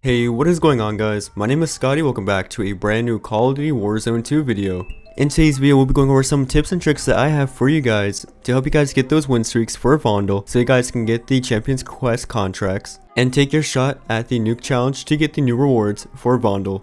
Hey, what is going on guys? My name is Scotty, welcome back to a brand new Call of Duty Warzone 2 video. In today's video, we'll be going over some tips and tricks that I have for you guys to help you guys get those win streaks for Vondel so you guys can get the Champions Quest contracts and take your shot at the Nuke challenge to get the new rewards for Vondel.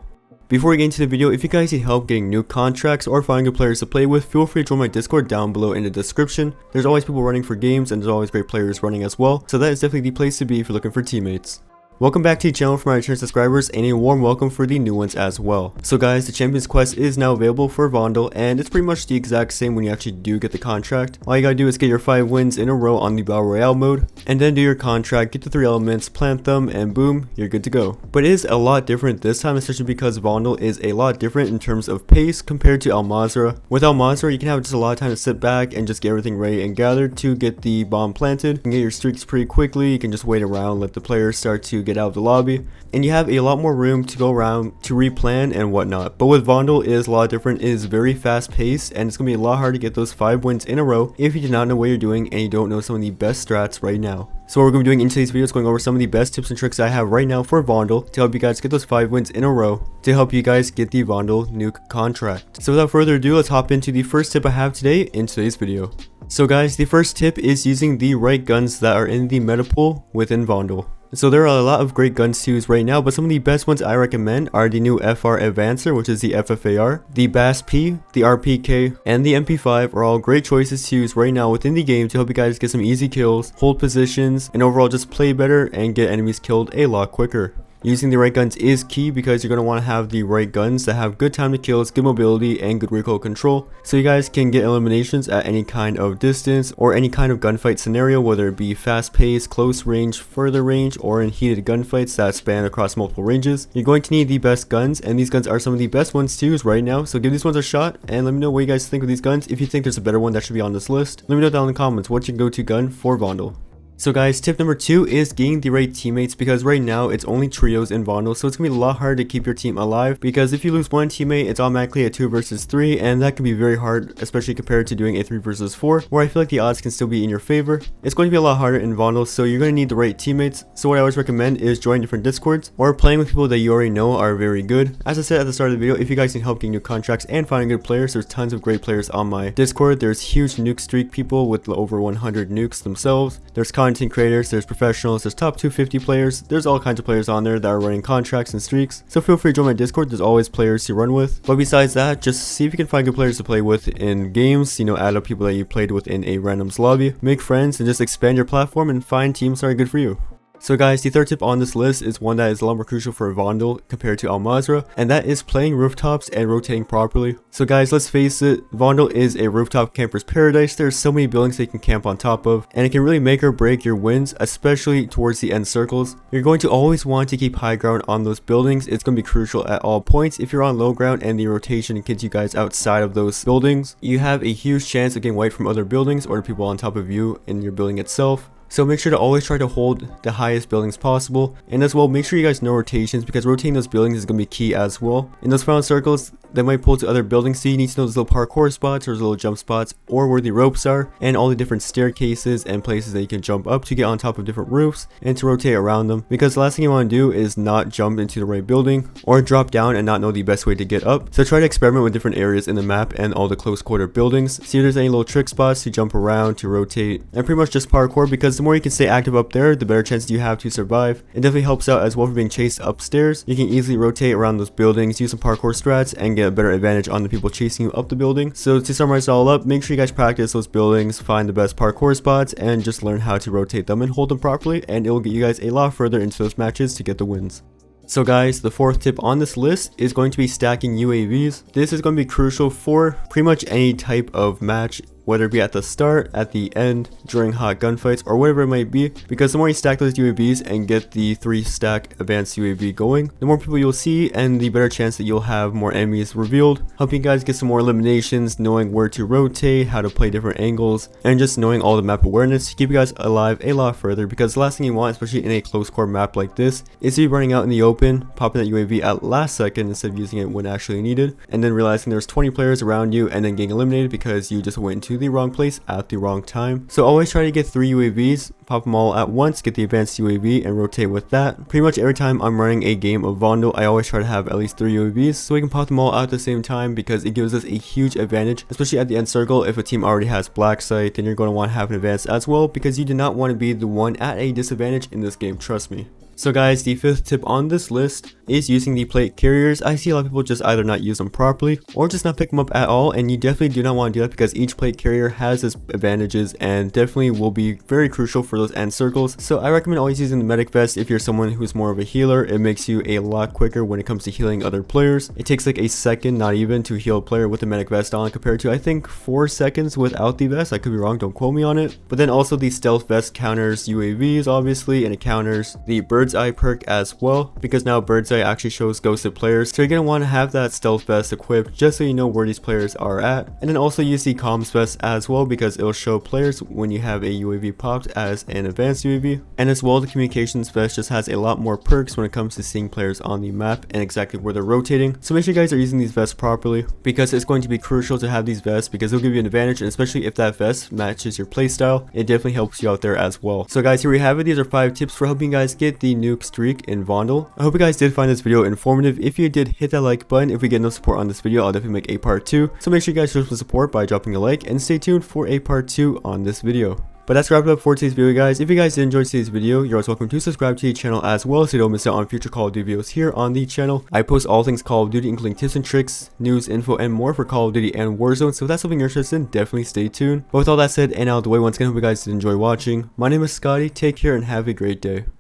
Before we get into the video, if you guys need help getting Nuke contracts or finding good players to play with, feel free to join my Discord down below in the description. There's always people running for games and there's always great players running as well, so that is definitely the place to be if you're looking for teammates. Welcome back to the channel for my return subscribers and a warm welcome for the new ones as well. So guys, the Champions Quest is now available for Vondel and it's pretty much the exact same when you actually do get the contract. All you gotta do is get your 5 wins in a row on the Battle Royale mode and then do your contract, get the 3 elements, plant them, and boom, you're good to go. But it is a lot different this time, especially because Vondel is a lot different in terms of pace compared to Al Mazrah. With Al Mazrah, you can have just a lot of time to sit back and just get everything ready and gathered to get the bomb planted. You can get your streaks pretty quickly, you can just wait around, let the players start to get out of the lobby, and you have a lot more room to go around to replan and whatnot. But with Vondel, it is a lot different. It is very fast paced and it's gonna be a lot harder to get those 5 wins in a row if you do not know what you're doing and you don't know some of the best strats right now. So what we're going to be doing in today's video is going over some of the best tips and tricks I have right now for Vondel to help you guys get those 5 wins in a row to help you guys get the Vondel Nuke contract. So without further ado, let's hop into the first tip I have today in today's video. So guys, the first tip is using the right guns that are in the meta pool within Vondel. So there are a lot of great guns to use right now, but some of the best ones I recommend are the new FR Advancer, which is the FFAR, the BAS-P, the RPK, and the MP5 are all great choices to use right now within the game to help you guys get some easy kills, hold positions, and overall just play better and get enemies killed a lot quicker. Using the right guns is key because you're going to want to have the right guns that have good time to kills, good mobility, and good recoil control, so you guys can get eliminations at any kind of distance or any kind of gunfight scenario, whether it be fast paced, close range, further range, or in heated gunfights that span across multiple ranges. You're going to need the best guns, and these guns are some of the best ones to use right now, so give these ones a shot and let me know what you guys think of these guns. If you think there's a better one that should be on this list, let me know down in the comments what's your go-to gun for Vondel. So guys, tip number 2 is getting the right teammates, because right now it's only trios in Vondel, so it's going to be a lot harder to keep your team alive, because if you lose one teammate, it's automatically a 2 versus 3, and that can be very hard, especially compared to doing a 3 versus 4, where I feel like the odds can still be in your favor. It's going to be a lot harder in Vondel, so you're going to need the right teammates. So what I always recommend is joining different discords, or playing with people that you already know are very good. As I said at the start of the video, if you guys need help getting new contracts and finding good players, there's tons of great players on my Discord. There's huge nuke streak people with over 100 nukes themselves. There's content creators, there's professionals, there's top 250 players, there's all kinds of players on there that are running contracts and streaks, so feel free to join my Discord. There's always players to run with. But besides that, just see if you can find good players to play with in games, add up people that you played with in a randoms lobby, make friends, and just expand your platform and find teams that are good for you. So guys, the third tip on this list is one that is a lot more crucial for Vondel compared to Al Mazrah, and that is playing rooftops and rotating properly. So guys, let's face it, Vondel is a rooftop camper's paradise. There's so many buildings they can camp on top of, and it can really make or break your wins, especially towards the end circles. You're going to always want to keep high ground on those buildings. It's going to be crucial at all points. If you're on low ground and the rotation gets you guys outside of those buildings, you have a huge chance of getting wiped from other buildings or people on top of you in your building itself. So make sure to always try to hold the highest buildings possible, and as well make sure you guys know rotations, because rotating those buildings is going to be key as well. In those final circles, they might pull to other buildings, so you need to know those little parkour spots or those little jump spots, or where the ropes are, and all the different staircases and places that you can jump up to get on top of different roofs and to rotate around them, because the last thing you want to do is not jump into the right building or drop down and not know the best way to get up. So try to experiment with different areas in the map and all the close quarter buildings, see if there's any little trick spots to jump around, to rotate, and pretty much just parkour, because the more you can stay active up there, the better chances you have to survive. It definitely helps out as well for being chased upstairs. You can easily rotate around those buildings, use some parkour strats, and get a better advantage on the people chasing you up the building. So to summarize it all up, make sure you guys practice those buildings, find the best parkour spots, and just learn how to rotate them and hold them properly, and it will get you guys a lot further into those matches to get the wins. So guys, the fourth tip on this list is going to be stacking UAVs. This is going to be crucial for pretty much any type of match, whether it be at the start, at the end, during hot gunfights, or whatever it might be, because the more you stack those UAVs and get the 3-stack advanced UAV going, the more people you'll see and the better chance that you'll have more enemies revealed, helping you guys get some more eliminations, knowing where to rotate, how to play different angles, and just knowing all the map awareness to keep you guys alive a lot further, because the last thing you want, especially in a close core map like this, is to be running out in the open, popping that UAV at last second instead of using it when actually needed, and then realizing there's 20 players around you and then getting eliminated because you just went too to the wrong place at the wrong time. So always try to get 3 UAVs, pop them all at once, get the advanced UAV and rotate with that. Pretty much every time I'm running a game of Vondel, I always try to have at least 3 UAVs so we can pop them all out at the same time, because it gives us a huge advantage, especially at the end circle. If a team already has black sight, then you're going to want to have an advance as well, because you do not want to be the one at a disadvantage in this game, trust me. So guys, the 5th tip on this list is using the plate carriers. I see a lot of people just either not use them properly or just not pick them up at all, and you definitely do not want to do that, because each plate carrier has its advantages and definitely will be very crucial for those end circles. So I recommend always using the medic vest if you're someone who's more of a healer. It makes you a lot quicker when it comes to healing other players. It takes like a second, not even, to heal a player with the medic vest on, compared to I think 4 seconds without the vest. I could be wrong, don't quote me on it. But then also the stealth vest counters UAVs obviously, and it counters the bird's eye perk as well, because now bird's eye actually shows ghosted players. So you're going to want to have that stealth vest equipped just so you know where these players are at. And then also use the comms vest as well, because it'll show players when you have a UAV popped as an advanced UAV. And as well, the communications vest just has a lot more perks when it comes to seeing players on the map and exactly where they're rotating. So make sure you guys are using these vests properly, because it's going to be crucial to have these vests, because it'll give you an advantage, and especially if that vest matches your playstyle, it definitely helps you out there as well. So guys, here we have it. These are 5 tips for helping you guys get the nuke streak in Vondel. I hope you guys did find this video informative. If you did, hit that like button. If we get no support on this video, I'll definitely make a part 2. So make sure you guys show some support by dropping a like, and stay tuned for a part 2 on this video. But that's wrapped up for today's video, guys. If you guys did enjoy today's video, you're always welcome to subscribe to the channel as well, so you don't miss out on future Call of Duty videos here on the channel. I post all things Call of Duty, including tips and tricks, news, info, and more for Call of Duty and Warzone, so if that's something you're interested in, definitely stay tuned. But with all that said and out of the way, once again, I hope you guys did enjoy watching. My name is Scotty, take care and have a great day.